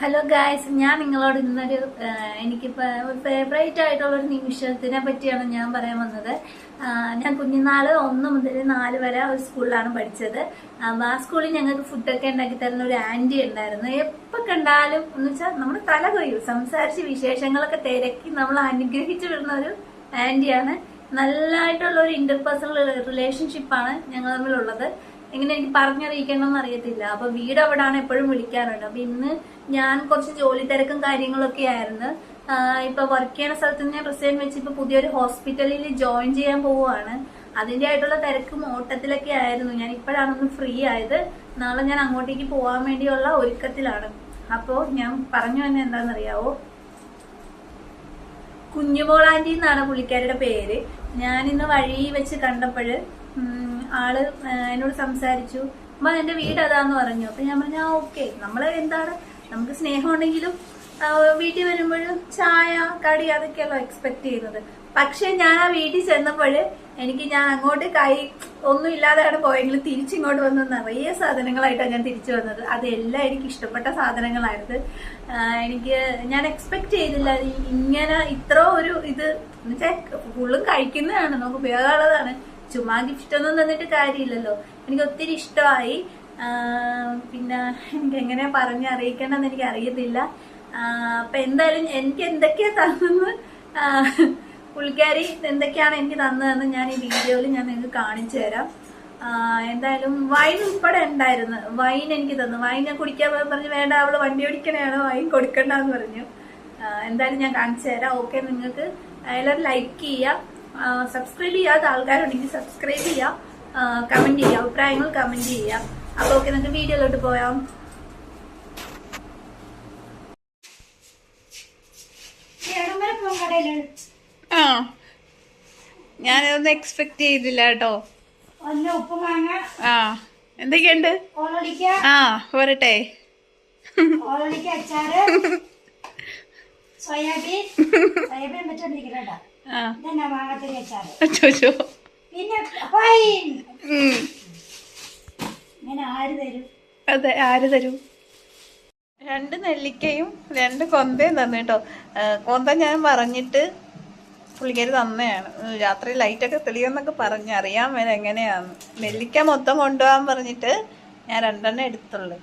Hello guys, ഞാൻ നിങ്ങളോട് ഇന്നൊരു എനിക്കിപ്പോൾ ഫേവറേറ്റ് ആയിട്ടുള്ള ഒരു നിമിഷത്തിനെ പറ്റിയാണ് ഞാൻ പറയാൻ വന്നത്. ഞാൻ കുഞ്ഞുനാള് 1 മുതൽ 4 വരെ ഒരു സ്കൂളിലാണ് പഠിച്ചത്. ആ സ്കൂളിൽ ഞങ്ങൾക്ക് ഫുഡൊക്കെ ഉണ്ടാക്കി തരുന്ന ഒരു ആന്റി ഉണ്ടായിരുന്നു. എപ്പോൾ കണ്ടാലും എന്ന് വെച്ചാൽ നമ്മുടെ തല കൊയ്യും, സംസാരിച്ച് വിശേഷങ്ങളൊക്കെ തിരക്കി നമ്മൾ അനുഗ്രഹിച്ചു വിടുന്ന ഒരു ആന്റിയാണ്. നല്ലതായിട്ടുള്ള ഒരു ഇന്റർപേഴ്സണൽ റിലേഷൻഷിപ്പാണ് ഞങ്ങൾ തമ്മിലുള്ളത്. എങ്ങനെ എനിക്ക് പറഞ്ഞറിയിക്കണമെന്ന് അറിയത്തില്ല. അപ്പൊ വീട് അവിടാണ് എപ്പോഴും വിളിക്കാറുണ്ട്. അപ്പൊ ഇന്ന് ഞാൻ കുറച്ച് ജോലി തിരക്കും കാര്യങ്ങളൊക്കെ ആയിരുന്നു. ഇപ്പൊ വർക്ക് ചെയ്യുന്ന സ്ഥലത്ത് ഞാൻ റിസൈൻ വെച്ച് ഇപ്പൊ പുതിയൊരു ഹോസ്പിറ്റലിൽ ജോയിൻ ചെയ്യാൻ പോവുകയാണ്. അതിന്റെ ആയിട്ടുള്ള തിരക്കും ഓട്ടത്തിലൊക്കെ ആയിരുന്നു. ഞാൻ ഇപ്പോഴാണ് ഒന്ന് ഫ്രീ ആയത്. നാളെ ഞാൻ അങ്ങോട്ടേക്ക് പോകാൻ വേണ്ടിയുള്ള ഒരുക്കത്തിലാണ്. അപ്പോ ഞാൻ പറഞ്ഞു തന്നെ എന്താണെന്നറിയാവോ, കുഞ്ഞുമോളാന്റി എന്നാണ് പുള്ളിക്കാരുടെ പേര്. ഞാൻ ഇന്ന് വഴി വെച്ച് കണ്ടപ്പോഴ് ആള് എന്നോട് സംസാരിച്ചു. അമ്മ എന്റെ വീട് അതാന്ന് പറഞ്ഞു. അപ്പൊ ഞാൻ പറഞ്ഞു ഓക്കെ, നമ്മള് എന്താണ്, നമുക്ക് സ്നേഹം ഉണ്ടെങ്കിലും വീട്ടിൽ വരുമ്പോഴും ചായ കടി അതൊക്കെയല്ലോ എക്സ്പെക്ട് ചെയ്യുന്നത്. പക്ഷെ ഞാൻ ആ വീട്ടിൽ ചെന്നപ്പോഴ് ഞാൻ അങ്ങോട്ട് കൈ ഒന്നും ഇല്ലാതെയാണ് പോയെങ്കിലും തിരിച്ചിങ്ങോട്ട് വന്ന് നിറയെ സാധനങ്ങളായിട്ടാണ് ഞാൻ തിരിച്ചു വന്നത്. അതെല്ലാം എനിക്ക് ഇഷ്ടപ്പെട്ട സാധനങ്ങളായിരുന്നു. ഞാൻ എക്സ്പെക്ട് ചെയ്തില്ല ഇങ്ങനെ ഇത്ര ഒരു ഇത് എന്നുവെച്ചാൽ ഫുള്ളും കഴിക്കുന്നതാണ്, നമുക്ക് ഉപയോഗമുള്ളതാണ്. ചുമ്മാ ഗിഫ്റ്റ് ഒന്നും തന്നിട്ട് കാര്യമില്ലല്ലോ. എനിക്ക് ഒത്തിരി ഇഷ്ടമായി. പിന്നെ എനിക്ക് എങ്ങനെയാ പറഞ്ഞറിയിക്കേണ്ടെന്ന് എനിക്ക് അറിയത്തില്ല. അപ്പൊ എന്തായാലും എനിക്ക് എന്തൊക്കെയാ തന്നെന്ന് പുള്ളിക്കാരി എന്തൊക്കെയാണ് എനിക്ക് തന്നതെന്ന് ഞാൻ ഈ വീഡിയോയിൽ ഞാൻ നിങ്ങൾക്ക് കാണിച്ചു തരാം. എന്തായാലും വൈൻ ഉൾപ്പെടെ ഉണ്ടായിരുന്നു. വൈൻ എനിക്ക് തന്നു. വൈൻ ഞാൻ കുടിക്കാൻ പറഞ്ഞു, വേണ്ട അവള് വണ്ടി ഓടിക്കണേയാണ്, വൈൻ കൊടുക്കണ്ടെന്ന് പറഞ്ഞു. എന്തായാലും ഞാൻ കാണിച്ചു തരാം. ഓക്കെ, നിങ്ങൾക്ക് എല്ലാവരും ലൈക്ക് ചെയ്യാം, സബ്സ്ക്രൈബ് ചെയ്യാത്ത ആൾക്കാരുണ്ടെങ്കിൽ സബ്സ്ക്രൈബ് ചെയ്യാം, കമന്റ് ചെയ്യാം, അഭിപ്രായങ്ങൾ കമന്റ് ചെയ്യാം. അപ്പൊ ഓക്കെ, നമുക്ക് വീഡിയോയിലോട്ട് പോയാം. ഞാനതൊന്നും എക്സ്പെക്ട് ചെയ്തില്ല കേട്ടോ. എന്തൊക്കെയുണ്ട്? പോരട്ടെ. അതെ, ആര് തരും? 2 നെല്ലിക്കയും 2 കൊന്തയും തന്നു കേട്ടോ. കൊന്ത ഞാൻ പറഞ്ഞിട്ട് പുള്ളിക്കാരി തന്നെയാണ്. രാത്രി ലൈറ്റൊക്കെ തെളിയുമെന്നൊക്കെ പറഞ്ഞ് അറിയാൻ മേലെ എങ്ങനെയാന്ന്. നെല്ലിക്ക മൊത്തം കൊണ്ടുപോകാൻ പറഞ്ഞിട്ട് ഞാൻ 2 എടുത്തുള്ളൂ.